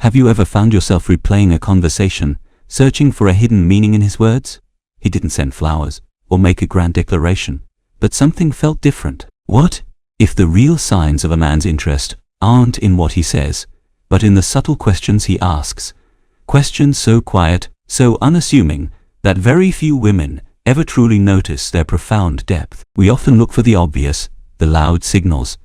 Have you ever found yourself replaying a conversation, searching for a hidden meaning in his words? He didn't send flowers or make a grand declaration, but something felt different. What if the real signs of a man's interest aren't in what he says, but in the subtle questions he asks? Questions so quiet, so unassuming, that very few women ever truly notice their profound depth. We often look for the obvious, the loud signals,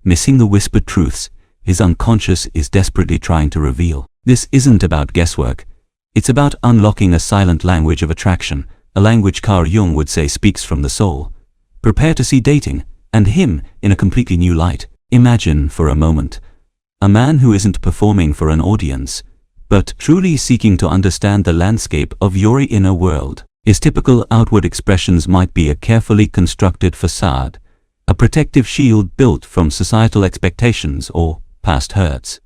missing the whispered truths his unconscious is desperately trying to reveal. This isn't about guesswork. It's about unlocking a silent language of attraction, a language Carl Jung would say speaks from the soul. Prepare to see dating, and him, in a completely new light. Imagine, for a moment, a man who isn't performing for an audience, but truly seeking to understand the landscape of your inner world. His typical outward expressions might be a carefully constructed facade, a protective shield built from societal expectations or past hurts.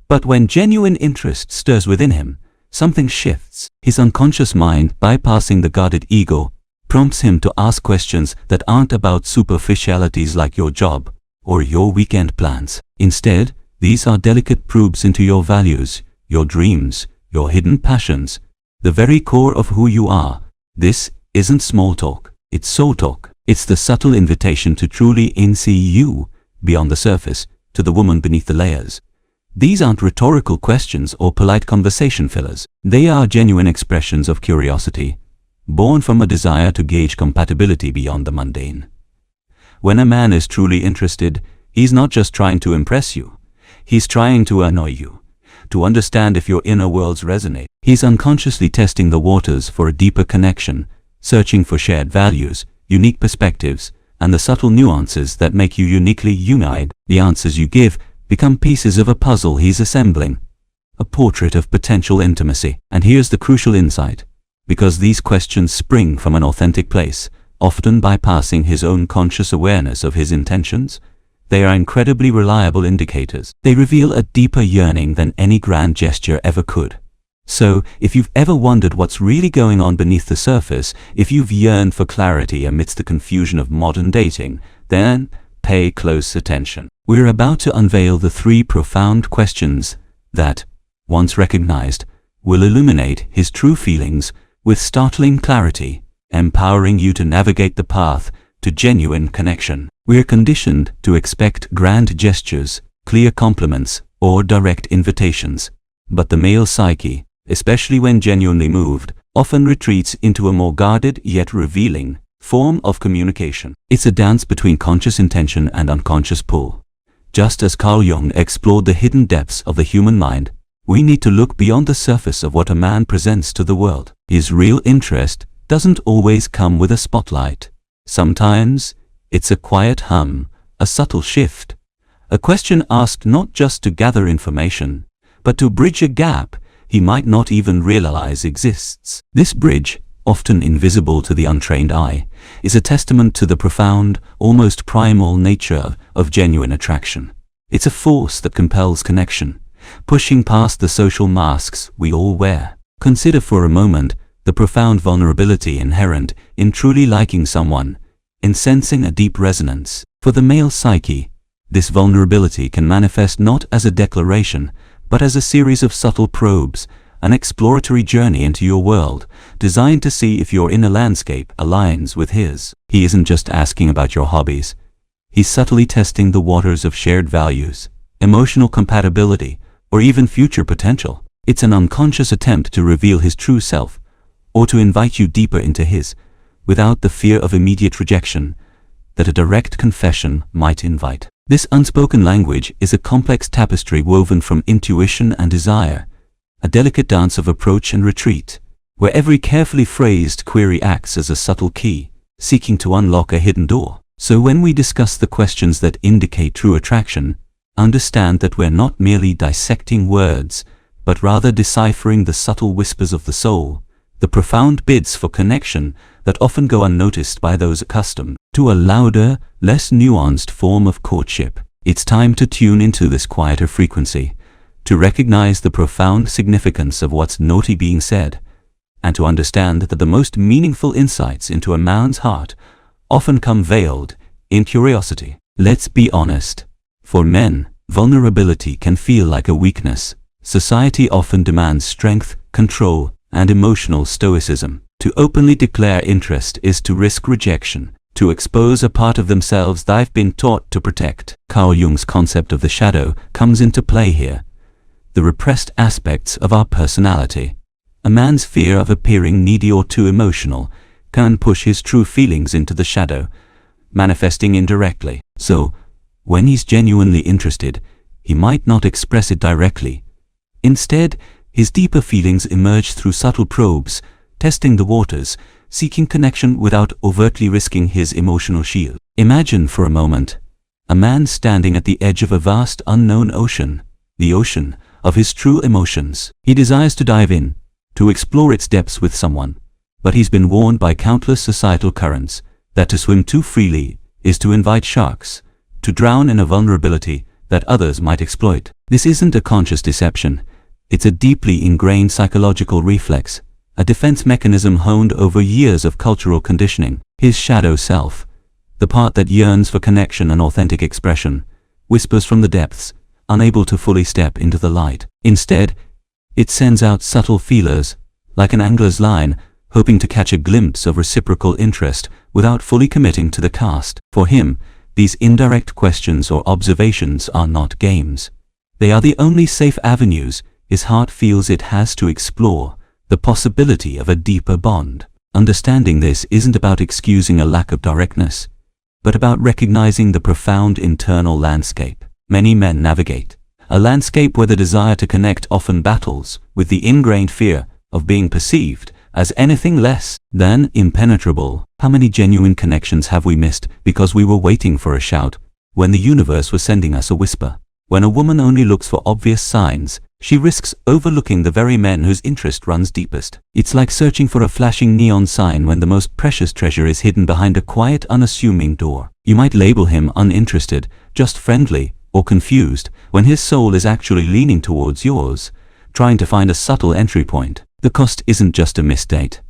But when genuine interest stirs within him, something shifts. His unconscious mind, bypassing the guarded ego, prompts him to ask questions that aren't about superficialities like your job or your weekend plans. Instead, these are delicate probes into your values, your dreams, your hidden passions, the very core of who you are. This isn't small talk, it's soul talk. It's the subtle invitation to truly see you beyond the surface, to the woman beneath the layers. These aren't rhetorical questions or polite conversation fillers. They are genuine expressions of curiosity, born from a desire to gauge compatibility beyond the mundane. When a man is truly interested, he's not just trying to impress you. He's trying to annoy you, to understand if your inner worlds resonate. He's unconsciously testing the waters for a deeper connection, searching for shared values, unique perspectives, and the subtle nuances that make you uniquely united. The answers you give become pieces of a puzzle he's assembling, a portrait of potential intimacy. And here's the crucial insight. Because these questions spring from an authentic place, often bypassing his own conscious awareness of his intentions, they are incredibly reliable indicators. They reveal a deeper yearning than any grand gesture ever could. So, if you've ever wondered what's really going on beneath the surface, if you've yearned for clarity amidst the confusion of modern dating, then pay close attention. We're about to unveil the 3 profound questions that, once recognized, will illuminate his true feelings with startling clarity, empowering you to navigate the path to genuine connection. We're conditioned to expect grand gestures, clear compliments, or direct invitations, but the male psyche, especially when genuinely moved, often retreats into a more guarded yet revealing form of communication. It's a dance between conscious intention and unconscious pull. Just as Carl Jung explored the hidden depths of the human mind, we need to look beyond the surface of what a man presents to the world. His real interest doesn't always come with a spotlight. Sometimes it's a quiet hum, a subtle shift, a question asked not just to gather information, but to bridge a gap he might not even realize exists. This bridge, often invisible to the untrained eye, is a testament to the profound, almost primal nature of genuine attraction. It's a force that compels connection, pushing past the social masks we all wear. Consider for a moment the profound vulnerability inherent in truly liking someone, in sensing a deep resonance. For the male psyche, this vulnerability can manifest not as a declaration, but as a series of subtle probes, an exploratory journey into your world, designed to see if your inner landscape aligns with his. He isn't just asking about your hobbies. He's subtly testing the waters of shared values, emotional compatibility, or even future potential. It's an unconscious attempt to reveal his true self, or to invite you deeper into his, without the fear of immediate rejection that a direct confession might invite. This unspoken language is a complex tapestry woven from intuition and desire, a delicate dance of approach and retreat, where every carefully phrased query acts as a subtle key, seeking to unlock a hidden door. So when we discuss the questions that indicate true attraction, understand that we're not merely dissecting words, but rather deciphering the subtle whispers of the soul, the profound bids for connection that often go unnoticed by those accustomed to a louder, less nuanced form of courtship. It's time to tune into this quieter frequency, to recognize the profound significance of what's not being said, and to understand that the most meaningful insights into a man's heart often come veiled in curiosity. Let's be honest. For men, vulnerability can feel like a weakness, Society often demands strength, control, and emotional stoicism. To openly declare interest is to risk rejection, to expose a part of themselves they've been taught to protect. Carl Jung's concept of the shadow comes into play here. The repressed aspects of our personality. A man's fear of appearing needy or too emotional can push his true feelings into the shadow, manifesting indirectly. So, when he's genuinely interested, he might not express it directly. Instead, his deeper feelings emerge through subtle probes, testing the waters, seeking connection without overtly risking his emotional shield. Imagine for a moment a man standing at the edge of a vast unknown ocean, the ocean of his true emotions. He desires to dive in, to explore its depths with someone, but he's been warned by countless societal currents that to swim too freely is to invite sharks, to drown in a vulnerability that others might exploit. This isn't a conscious deception. It's a deeply ingrained psychological reflex, a defense mechanism honed over years of cultural conditioning. His shadow self, the part that yearns for connection and authentic expression, whispers from the depths, unable to fully step into the light. Instead, it sends out subtle feelers, like an angler's line, hoping to catch a glimpse of reciprocal interest without fully committing to the cast. For him, these indirect questions or observations are not games. They are the only safe avenues his heart feels it has to explore the possibility of a deeper bond. Understanding this isn't about excusing a lack of directness, but about recognizing the profound internal landscape many men navigate. A landscape where the desire to connect often battles with the ingrained fear of being perceived as anything less than impenetrable. How many genuine connections have we missed because we were waiting for a shout when the universe was sending us a whisper? When a woman only looks for obvious signs, she risks overlooking the very men whose interest runs deepest. It's like searching for a flashing neon sign when the most precious treasure is hidden behind a quiet, unassuming door. You might label him uninterested, just friendly, or confused, when his soul is actually leaning towards yours, trying to find a subtle entry point. The cost isn't just a missed date.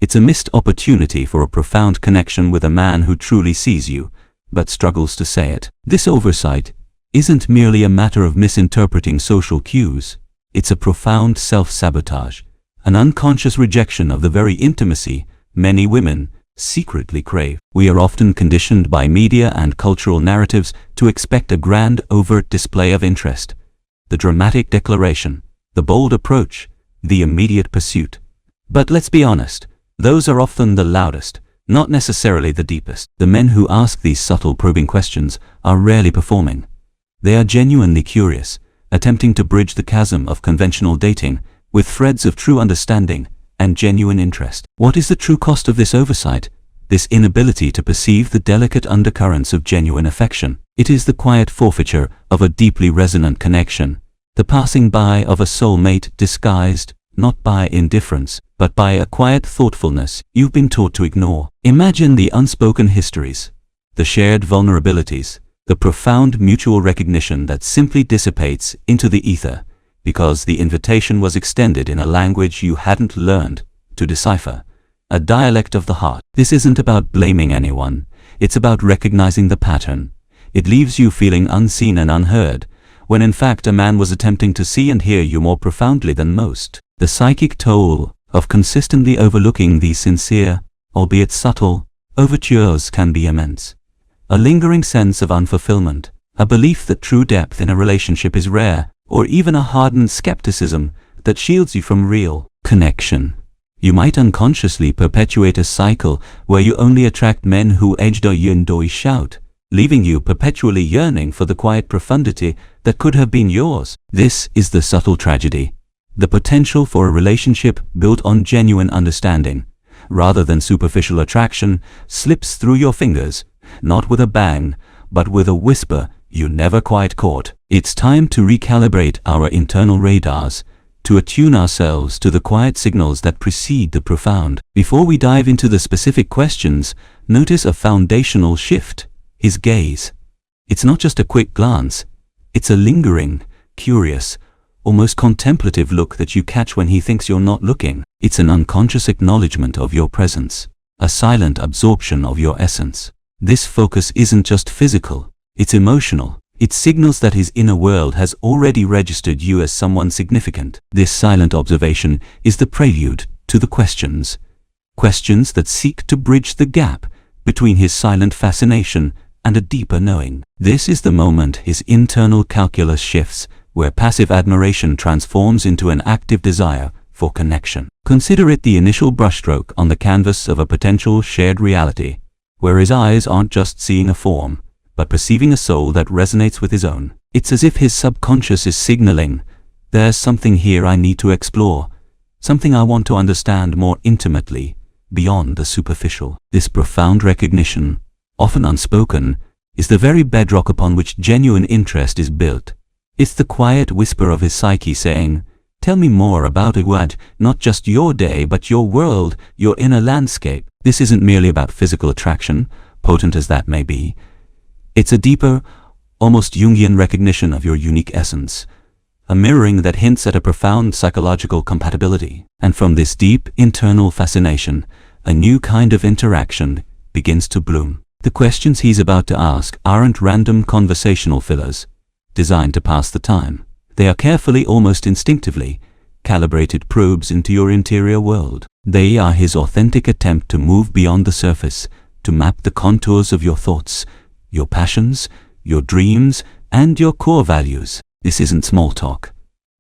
It's a missed opportunity for a profound connection with a man who truly sees you, but struggles to say it. This oversight isn't merely a matter of misinterpreting social cues. It's a profound self-sabotage, an unconscious rejection of the very intimacy many women secretly crave. We are often conditioned by media and cultural narratives to expect a grand, overt display of interest, the dramatic declaration, the bold approach, the immediate pursuit. But let's be honest, those are often the loudest, not necessarily the deepest. The men who ask these subtle probing questions are rarely performing. They are genuinely curious, attempting to bridge the chasm of conventional dating with threads of true understanding and genuine interest. What is the true cost of this oversight, this inability to perceive the delicate undercurrents of genuine affection? It is the quiet forfeiture of a deeply resonant connection, the passing by of a soulmate disguised not by indifference, but by a quiet thoughtfulness you've been taught to ignore. Imagine the unspoken histories, the shared vulnerabilities, the profound mutual recognition that simply dissipates into the ether because the invitation was extended in a language you hadn't learned to decipher, a dialect of the heart. This isn't about blaming anyone, it's about recognizing the pattern. It leaves you feeling unseen and unheard, when in fact a man was attempting to see and hear you more profoundly than most. The psychic toll of consistently overlooking these sincere, albeit subtle, overtures can be immense. A lingering sense of unfulfillment, a belief that true depth in a relationship is rare, or even a hardened skepticism that shields you from real connection. You might unconsciously perpetuate a cycle where you only attract men who edge doi shout, leaving you perpetually yearning for the quiet profundity that could have been yours. This is the subtle tragedy. The potential for a relationship built on genuine understanding, rather than superficial attraction, slips through your fingers, not with a bang, but with a whisper you never quite caught. It's time to recalibrate our internal radars, to attune ourselves to the quiet signals that precede the profound. Before we dive into the specific questions, notice a foundational shift: his gaze. It's not just a quick glance, it's a lingering, curious, almost contemplative look that you catch when he thinks you're not looking. It's an unconscious acknowledgement of your presence, a silent absorption of your essence. This focus isn't just physical, it's emotional. It signals that his inner world has already registered you as someone significant. This silent observation is the prelude to the questions. Questions that seek to bridge the gap between his silent fascination and a deeper knowing. This is the moment his internal calculus shifts, where passive admiration transforms into an active desire for connection. Consider it the initial brushstroke on the canvas of a potential shared reality, where his eyes aren't just seeing a form, but perceiving a soul that resonates with his own. It's as if his subconscious is signaling, there's something here I need to explore, something I want to understand more intimately, beyond the superficial. This profound recognition, often unspoken, is the very bedrock upon which genuine interest is built. It's the quiet whisper of his psyche saying, tell me more about Iwad, not just your day, but your world, your inner landscape. This isn't merely about physical attraction, potent as that may be. It's a deeper, almost Jungian recognition of your unique essence, a mirroring that hints at a profound psychological compatibility. And from this deep internal fascination, a new kind of interaction begins to bloom. The questions he's about to ask aren't random conversational fillers, designed to pass the time. They are carefully, almost instinctively, calibrated probes into your interior world. They are his authentic attempt to move beyond the surface, to map the contours of your thoughts, your passions, your dreams, and your core values. This isn't small talk.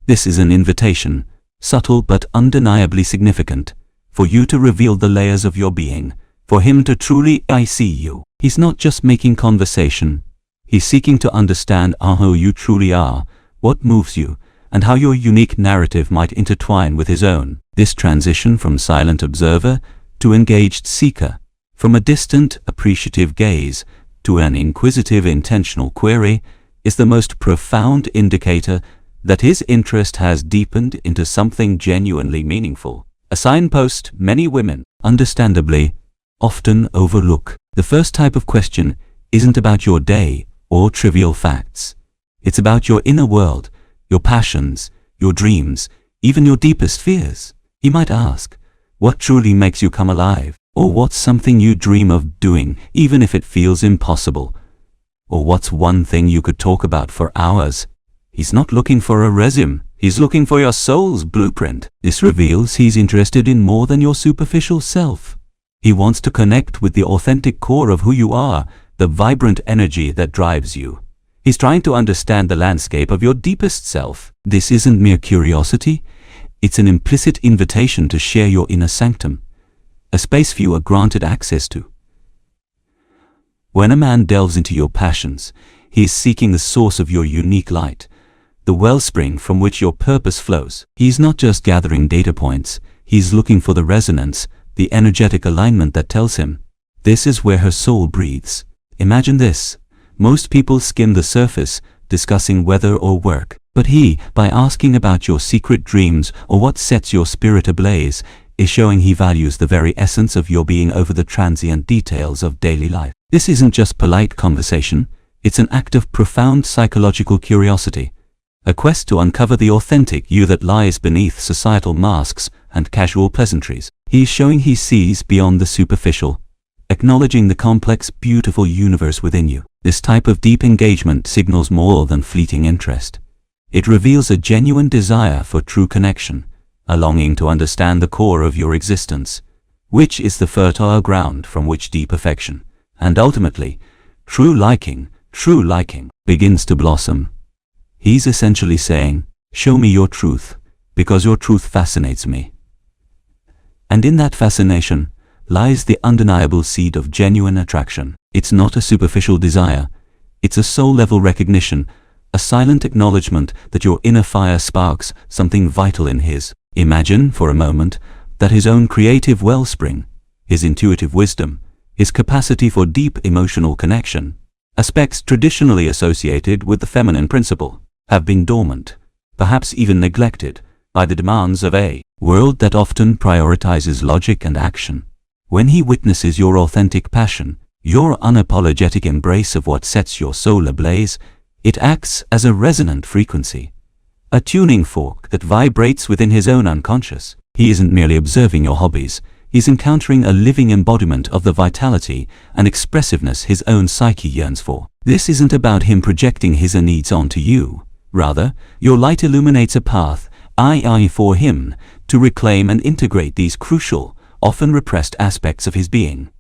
This is an invitation, subtle but undeniably significant, for you to reveal the layers of your being, for him to truly see you. He's not just making conversation. He's seeking to understand who you truly are, what moves you, and how your unique narrative might intertwine with his own. This transition from silent observer to engaged seeker, from a distant, appreciative gaze to an inquisitive, intentional query, is the most profound indicator that his interest has deepened into something genuinely meaningful. A signpost many women, understandably, often overlook. The first type of question isn't about your day or trivial facts. It's about your inner world, your passions, your dreams, even your deepest fears. He might ask, what truly makes you come alive? Or what's something you dream of doing, even if it feels impossible? Or what's one thing you could talk about for hours? He's not looking for a resume. He's looking for your soul's blueprint. This reveals he's interested in more than your superficial self. He wants to connect with the authentic core of who you are, the vibrant energy that drives you. He's trying to understand the landscape of your deepest self. This isn't mere curiosity. It's an implicit invitation to share your inner sanctum, a space few are granted access to. When a man delves into your passions, he is seeking the source of your unique light, the wellspring from which your purpose flows. He's not just gathering data points, he's looking for the resonance, the energetic alignment that tells him, this is where her soul breathes. Imagine this. Most people skim the surface, discussing weather or work. But he, by asking about your secret dreams or what sets your spirit ablaze, is showing he values the very essence of your being over the transient details of daily life. This isn't just polite conversation, it's an act of profound psychological curiosity, a quest to uncover the authentic you that lies beneath societal masks and casual pleasantries. He's showing he sees beyond the superficial, acknowledging the complex, beautiful universe within you. This type of deep engagement signals more than fleeting interest. It reveals a genuine desire for true connection, a longing to understand the core of your existence, which is the fertile ground from which deep affection, and ultimately, true liking, begins to blossom. He's essentially saying, show me your truth, because your truth fascinates me. And in that fascination lies the undeniable seed of genuine attraction. It's not a superficial desire, it's a soul-level recognition, a silent acknowledgement that your inner fire sparks something vital in his. Imagine, for a moment, that his own creative wellspring, his intuitive wisdom, his capacity for deep emotional connection, aspects traditionally associated with the feminine principle, have been dormant, perhaps even neglected, by the demands of a world that often prioritizes logic and action. When he witnesses your authentic passion, your unapologetic embrace of what sets your soul ablaze, it acts as a resonant frequency, a tuning fork that vibrates within his own unconscious. He isn't merely observing your hobbies, he's encountering a living embodiment of the vitality and expressiveness his own psyche yearns for. This isn't about him projecting his needs onto you. Rather, your light illuminates a path, I for him, to reclaim and integrate these crucial, often repressed aspects of his being.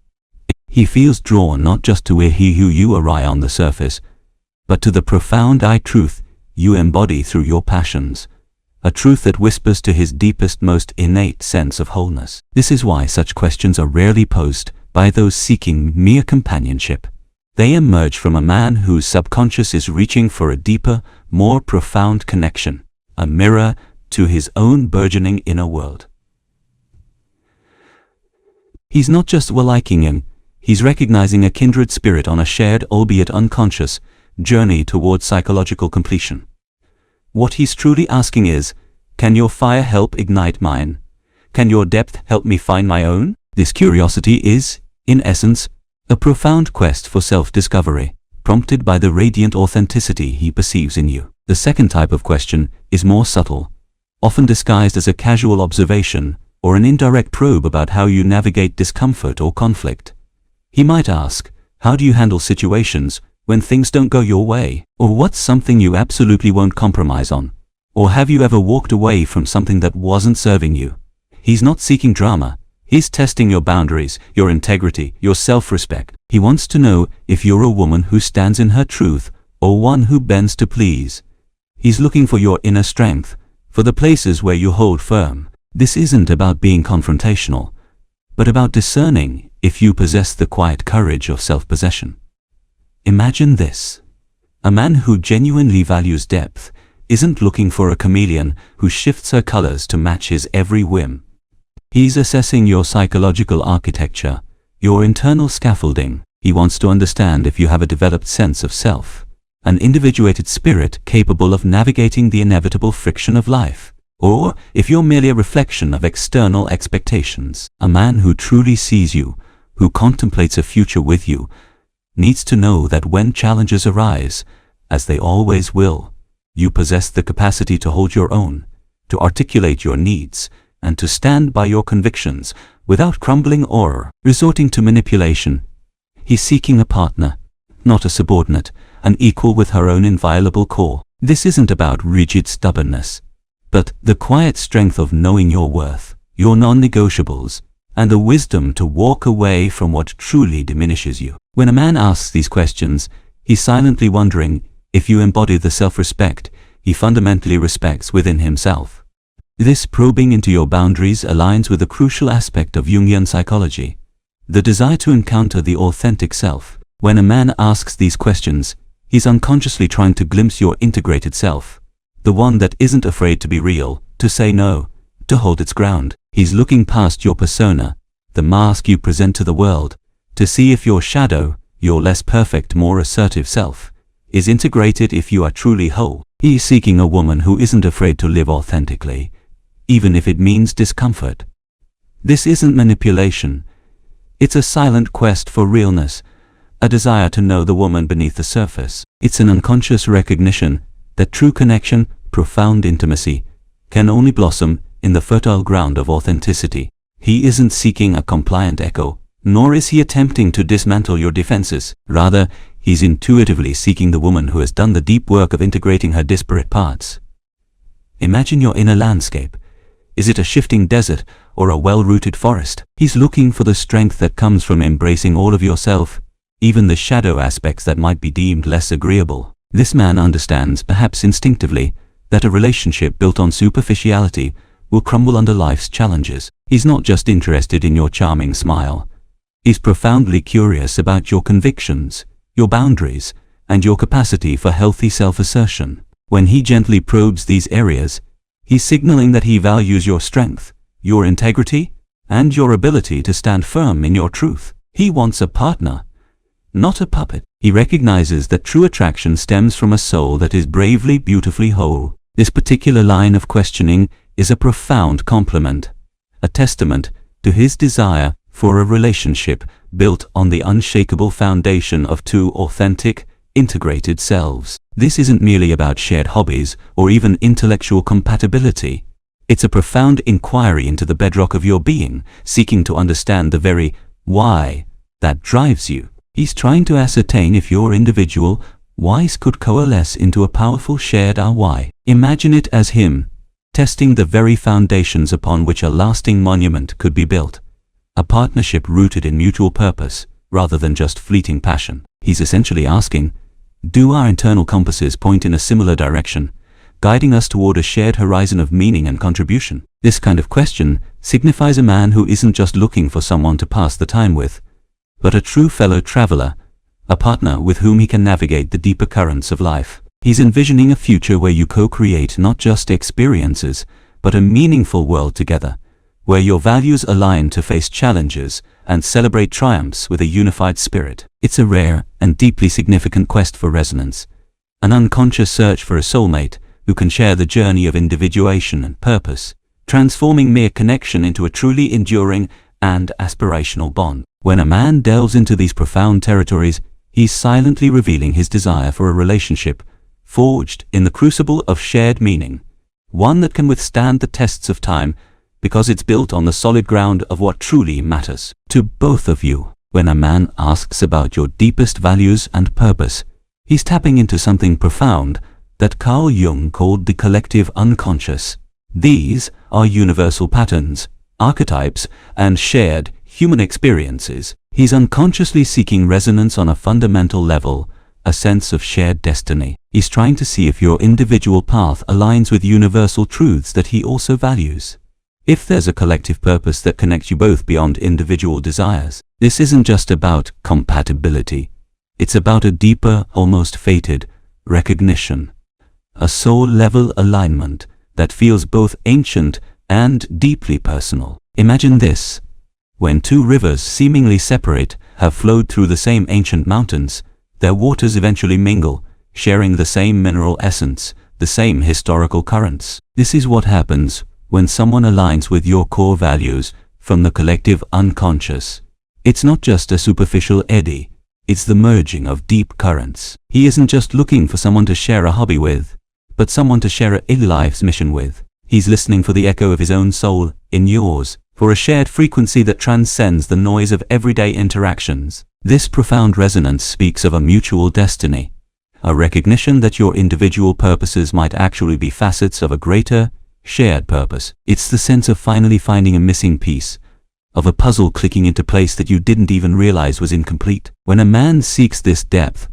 He feels drawn not just to who you are on the surface, but to the profound I truth you embody through your passions, a truth that whispers to his deepest, most innate sense of wholeness. This is why such questions are rarely posed by those seeking mere companionship. They emerge from a man whose subconscious is reaching for a deeper, more profound connection, a mirror to his own burgeoning inner world. He's not just liking him, he's recognizing a kindred spirit on a shared, albeit unconscious, journey towards psychological completion. What he's truly asking is, can your fire help ignite mine? Can your depth help me find my own? This curiosity is, in essence, a profound quest for self-discovery, prompted by the radiant authenticity he perceives in you. The second type of question is more subtle, often disguised as a casual observation or an indirect probe about how you navigate discomfort or conflict. He might ask, how do you handle situations when things don't go your way? Or what's something you absolutely won't compromise on? Or have you ever walked away from something that wasn't serving you? He's not seeking drama. He's testing your boundaries, your integrity, your self-respect. He wants to know if you're a woman who stands in her truth or one who bends to please. He's looking for your inner strength, for the places where you hold firm. This isn't about being confrontational, but about discerning if you possess the quiet courage of self-possession. Imagine this. A man who genuinely values depth isn't looking for a chameleon who shifts her colors to match his every whim. He's assessing your psychological architecture, your internal scaffolding. He wants to understand if you have a developed sense of self, an individuated spirit capable of navigating the inevitable friction of life, or if you're merely a reflection of external expectations. A man who truly sees you, who contemplates a future with you, needs to know that when challenges arise, as they always will, you possess the capacity to hold your own, to articulate your needs, and to stand by your convictions without crumbling or resorting to manipulation. He's seeking a partner, not a subordinate, an equal with her own inviolable core. This isn't about rigid stubbornness, but the quiet strength of knowing your worth, your non-negotiables, and the wisdom to walk away from what truly diminishes you. When a man asks these questions, he's silently wondering if you embody the self-respect he fundamentally respects within himself. This probing into your boundaries aligns with a crucial aspect of Jungian psychology, the desire to encounter the authentic self. When a man asks these questions, he's unconsciously trying to glimpse your integrated self, the one that isn't afraid to be real, to say no, to hold its ground. He's looking past your persona, the mask you present to the world, to see if your shadow, your less perfect, more assertive self, is integrated, if you are truly whole. He's seeking a woman who isn't afraid to live authentically, even if it means discomfort. This isn't manipulation. It's a silent quest for realness, a desire to know the woman beneath the surface. It's an unconscious recognition that true connection, profound intimacy, can only blossom in the fertile ground of authenticity. He isn't seeking a compliant echo, nor is he attempting to dismantle your defenses. Rather, he's intuitively seeking the woman who has done the deep work of integrating her disparate parts. Imagine your inner landscape. Is it a shifting desert or a well-rooted forest? He's looking for the strength that comes from embracing all of yourself, even the shadow aspects that might be deemed less agreeable. This man understands, perhaps instinctively, that a relationship built on superficiality will crumble under life's challenges. He's not just interested in your charming smile. He's profoundly curious about your convictions, your boundaries, and your capacity for healthy self-assertion. When he gently probes these areas, he's signaling that he values your strength, your integrity, and your ability to stand firm in your truth. He wants a partner, not a puppet. He recognizes that true attraction stems from a soul that is bravely, beautifully whole. This particular line of questioning is a profound compliment, a testament to his desire for a relationship built on the unshakable foundation of two authentic, integrated selves. This isn't merely about shared hobbies or even intellectual compatibility. It's a profound inquiry into the bedrock of your being, seeking to understand the very why that drives you. He's trying to ascertain if your individual whys could coalesce into a powerful shared why. Imagine it as him testing the very foundations upon which a lasting monument could be built. A partnership rooted in mutual purpose, rather than just fleeting passion. He's essentially asking, do our internal compasses point in a similar direction, guiding us toward a shared horizon of meaning and contribution? This kind of question signifies a man who isn't just looking for someone to pass the time with, but a true fellow traveler, a partner with whom he can navigate the deeper currents of life. He's envisioning a future where you co-create not just experiences, but a meaningful world together, where your values align to face challenges and celebrate triumphs with a unified spirit. It's a rare and deeply significant quest for resonance, an unconscious search for a soulmate who can share the journey of individuation and purpose, transforming mere connection into a truly enduring and aspirational bond. When a man delves into these profound territories, he's silently revealing his desire for a relationship forged in the crucible of shared meaning, one that can withstand the tests of time because it's built on the solid ground of what truly matters to both of you. When a man asks about your deepest values and purpose, he's tapping into something profound that Carl Jung called the collective unconscious. These are universal patterns, archetypes, and shared human experiences. He's unconsciously seeking resonance on a fundamental level, a sense of shared destiny. He's trying to see if your individual path aligns with universal truths that he also values. If there's a collective purpose that connects you both beyond individual desires. This isn't just about compatibility. It's about a deeper, almost fated, recognition. A soul-level alignment that feels both ancient and deeply personal. Imagine this. When two rivers seemingly separate have flowed through the same ancient mountains, their waters eventually mingle, sharing the same mineral essence, the same historical currents. This is what happens when someone aligns with your core values from the collective unconscious. It's not just a superficial eddy, it's the merging of deep currents. He isn't just looking for someone to share a hobby with, but someone to share a life's mission with. He's listening for the echo of his own soul in yours, for a shared frequency that transcends the noise of everyday interactions. This profound resonance speaks of a mutual destiny, a recognition that your individual purposes might actually be facets of a greater, shared purpose. It's the sense of finally finding a missing piece, of a puzzle clicking into place that you didn't even realize was incomplete. When a man seeks this depth,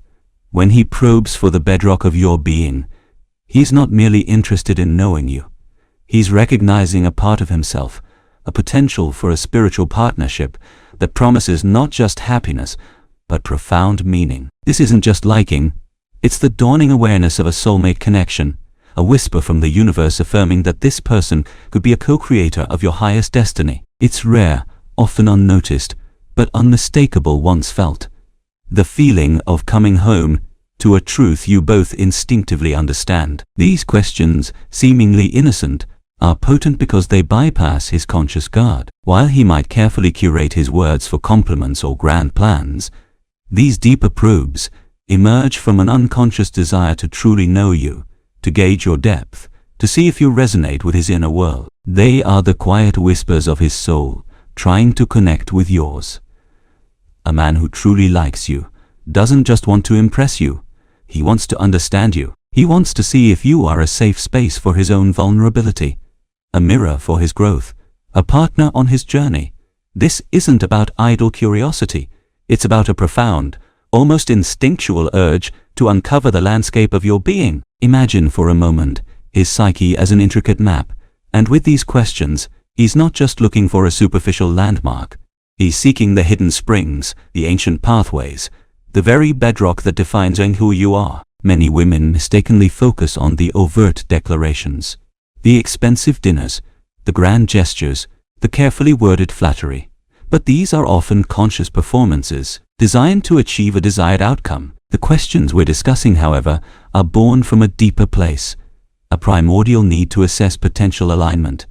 when he probes for the bedrock of your being, he's not merely interested in knowing you. He's recognizing a part of himself, a potential for a spiritual partnership that promises not just happiness, but profound meaning. This isn't just liking, it's the dawning awareness of a soulmate connection, a whisper from the universe affirming that this person could be a co-creator of your highest destiny. It's rare, often unnoticed, but unmistakable once felt. The feeling of coming home to a truth you both instinctively understand. These questions, seemingly innocent, are potent because they bypass his conscious guard. While he might carefully curate his words for compliments or grand plans, these deeper probes emerge from an unconscious desire to truly know you, to gauge your depth, to see if you resonate with his inner world. They are the quiet whispers of his soul, trying to connect with yours. A man who truly likes you doesn't just want to impress you, he wants to understand you. He wants to see if you are a safe space for his own vulnerability, a mirror for his growth, a partner on his journey. This isn't about idle curiosity, it's about a profound, almost instinctual urge to uncover the landscape of your being. Imagine for a moment his psyche as an intricate map, and with these questions, he's not just looking for a superficial landmark. He's seeking the hidden springs, the ancient pathways, the very bedrock that defines who you are. Many women mistakenly focus on the overt declarations, the expensive dinners, the grand gestures, the carefully worded flattery. But these are often conscious performances, designed to achieve a desired outcome. The questions we're discussing, however, are born from a deeper place, a primordial need to assess potential alignment,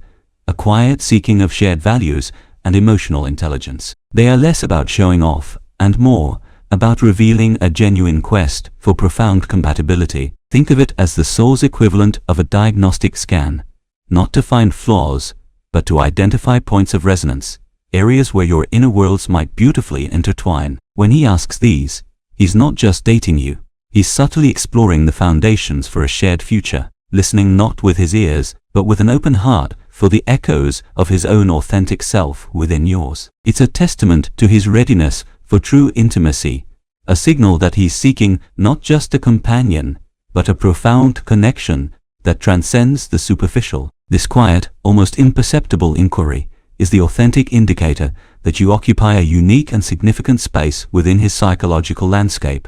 a quiet seeking of shared values and emotional intelligence. They are less about showing off and more about revealing a genuine quest for profound compatibility. Think of it as the soul's equivalent of a diagnostic scan, not to find flaws, but to identify points of resonance. areas where your inner worlds might beautifully intertwine. When he asks these, he's not just dating you. He's subtly exploring the foundations for a shared future, listening not with his ears, but with an open heart for the echoes of his own authentic self within yours. It's a testament to his readiness for true intimacy, a signal that he's seeking not just a companion, but a profound connection that transcends the superficial. This quiet, almost imperceptible inquiry is the authentic indicator that you occupy a unique and significant space within his psychological landscape,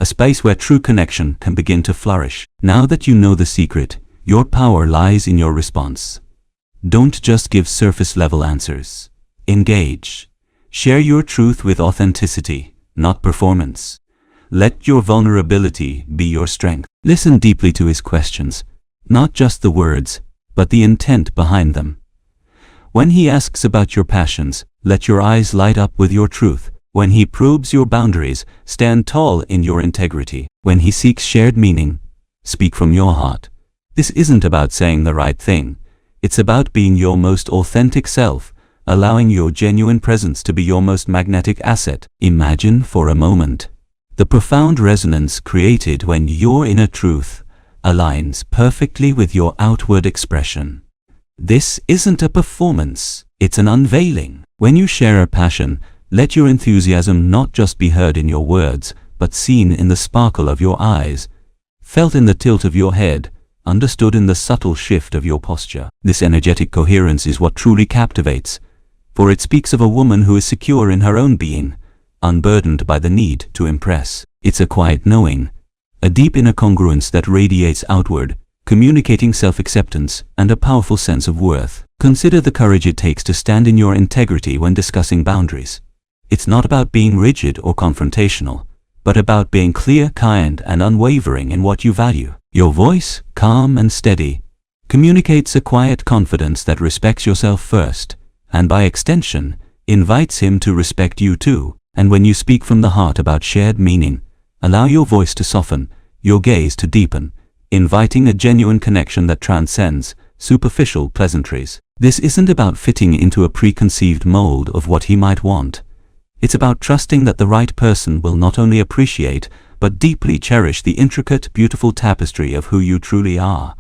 a space where true connection can begin to flourish. Now that you know the secret, your power lies in your response. Don't just give surface-level answers. Engage. Share your truth with authenticity, not performance. Let your vulnerability be your strength. Listen deeply to his questions, not just the words, but the intent behind them. When he asks about your passions, let your eyes light up with your truth. When he probes your boundaries, stand tall in your integrity. When he seeks shared meaning, speak from your heart. This isn't about saying the right thing. It's about being your most authentic self, allowing your genuine presence to be your most magnetic asset. Imagine for a moment the profound resonance created when your inner truth aligns perfectly with your outward expression. This isn't a performance, it's an unveiling. When you share a passion, let your enthusiasm not just be heard in your words, but seen in the sparkle of your eyes, felt in the tilt of your head, understood in the subtle shift of your posture. This energetic coherence is what truly captivates, for it speaks of a woman who is secure in her own being, unburdened by the need to impress. It's a quiet knowing, a deep inner congruence that radiates outward, communicating self-acceptance and a powerful sense of worth. Consider the courage it takes to stand in your integrity when discussing boundaries. It's not about being rigid or confrontational, but about being clear, kind, and unwavering in what you value. Your voice, calm and steady, communicates a quiet confidence that respects yourself first, and by extension, invites him to respect you too. And when you speak from the heart about shared meaning, allow your voice to soften, your gaze to deepen, inviting a genuine connection that transcends superficial pleasantries. This isn't about fitting into a preconceived mold of what he might want. It's about trusting that the right person will not only appreciate, but deeply cherish the intricate, beautiful tapestry of who you truly are.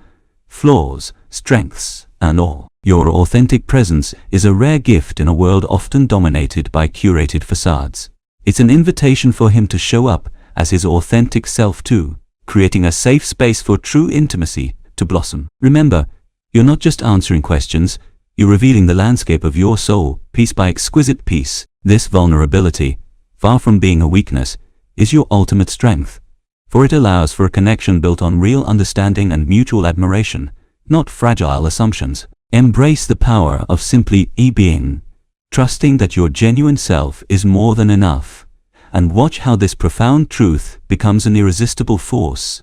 Flaws, strengths, and all. Your authentic presence is a rare gift in a world often dominated by curated facades. It's an invitation for him to show up as his authentic self too, creating a safe space for true intimacy to blossom. Remember, you're not just answering questions, you're revealing the landscape of your soul, piece by exquisite piece. This vulnerability, far from being a weakness, is your ultimate strength, for it allows for a connection built on real understanding and mutual admiration, not fragile assumptions. Embrace the power of simply being, trusting that your genuine self is more than enough, and watch how this profound truth becomes an irresistible force,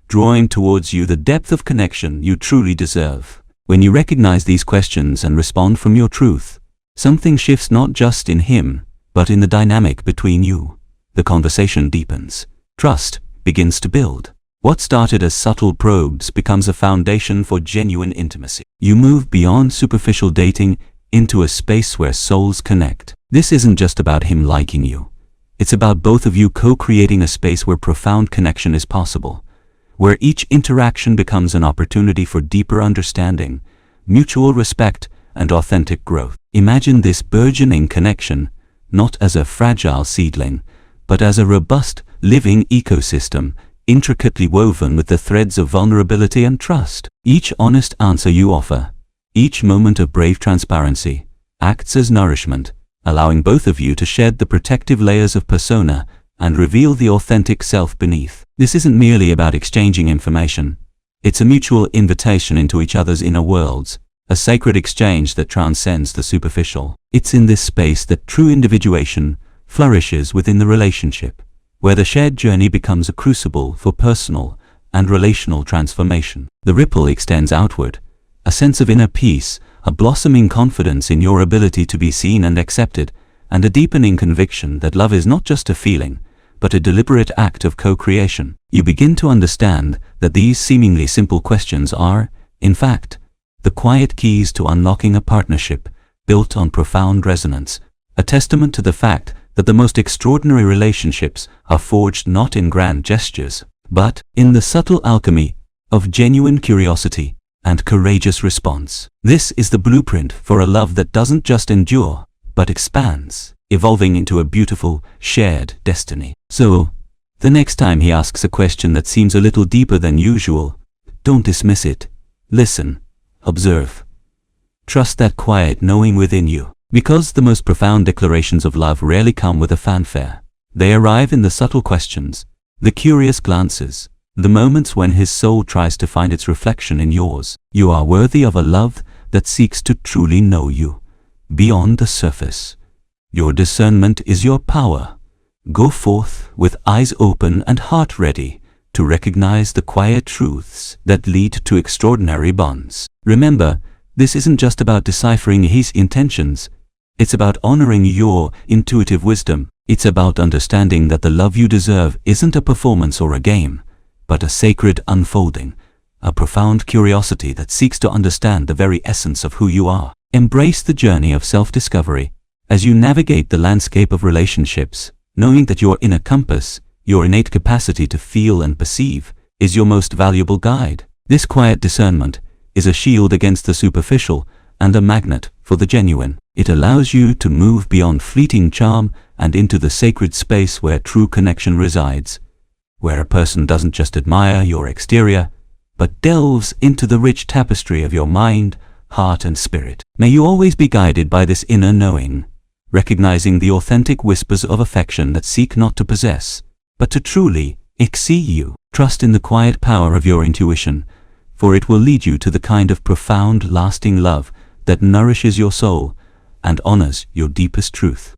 drawing towards you the depth of connection you truly deserve. When you recognize these questions and respond from your truth, something shifts not just in him, but in the dynamic between you. The conversation deepens. Trust begins to build. What started as subtle probes becomes a foundation for genuine intimacy. You move beyond superficial dating into a space where souls connect. This isn't just about him liking you. It's about both of you co-creating a space where profound connection is possible, where each interaction becomes an opportunity for deeper understanding, mutual respect, and authentic growth. Imagine this burgeoning connection not as a fragile seedling, but as a robust, living ecosystem, intricately woven with the threads of vulnerability and trust. Each honest answer you offer, each moment of brave transparency, acts as nourishment, allowing both of you to shed the protective layers of persona and reveal the authentic self beneath. This isn't merely about exchanging information. It's a mutual invitation into each other's inner worlds, a sacred exchange that transcends the superficial. It's in this space that true individuation flourishes within the relationship, where the shared journey becomes a crucible for personal and relational transformation. The ripple extends outward, a sense of inner peace, a blossoming confidence in your ability to be seen and accepted, and a deepening conviction that love is not just a feeling, but a deliberate act of co-creation. You begin to understand that these seemingly simple questions are, in fact, the quiet keys to unlocking a partnership built on profound resonance, a testament to the fact that the most extraordinary relationships are forged not in grand gestures, but in the subtle alchemy of genuine curiosity and courageous response. This is the blueprint for a love that doesn't just endure, but expands, evolving into a beautiful, shared destiny. So, the next time he asks a question that seems a little deeper than usual, don't dismiss it. Listen, observe. Trust that quiet knowing within you. Because the most profound declarations of love rarely come with a fanfare. They arrive in the subtle questions, the curious glances, the moments when his soul tries to find its reflection in yours. You are worthy of a love that seeks to truly know you, beyond the surface. Your discernment is your power. Go forth with eyes open and heart ready to recognize the quiet truths that lead to extraordinary bonds. Remember, this isn't just about deciphering his intentions. It's about honoring your intuitive wisdom. It's about understanding that the love you deserve isn't a performance or a game, but a sacred unfolding, a profound curiosity that seeks to understand the very essence of who you are. Embrace the journey of self-discovery as you navigate the landscape of relationships, knowing that your inner compass, your innate capacity to feel and perceive, is your most valuable guide. This quiet discernment is a shield against the superficial and a magnet for the genuine. It allows you to move beyond fleeting charm and into the sacred space where true connection resides, where a person doesn't just admire your exterior, but delves into the rich tapestry of your mind, heart, and spirit. May you always be guided by this inner knowing, recognizing the authentic whispers of affection that seek not to possess, but to truly exceed you. Trust in the quiet power of your intuition, for it will lead you to the kind of profound, lasting love that nourishes your soul and honors your deepest truth.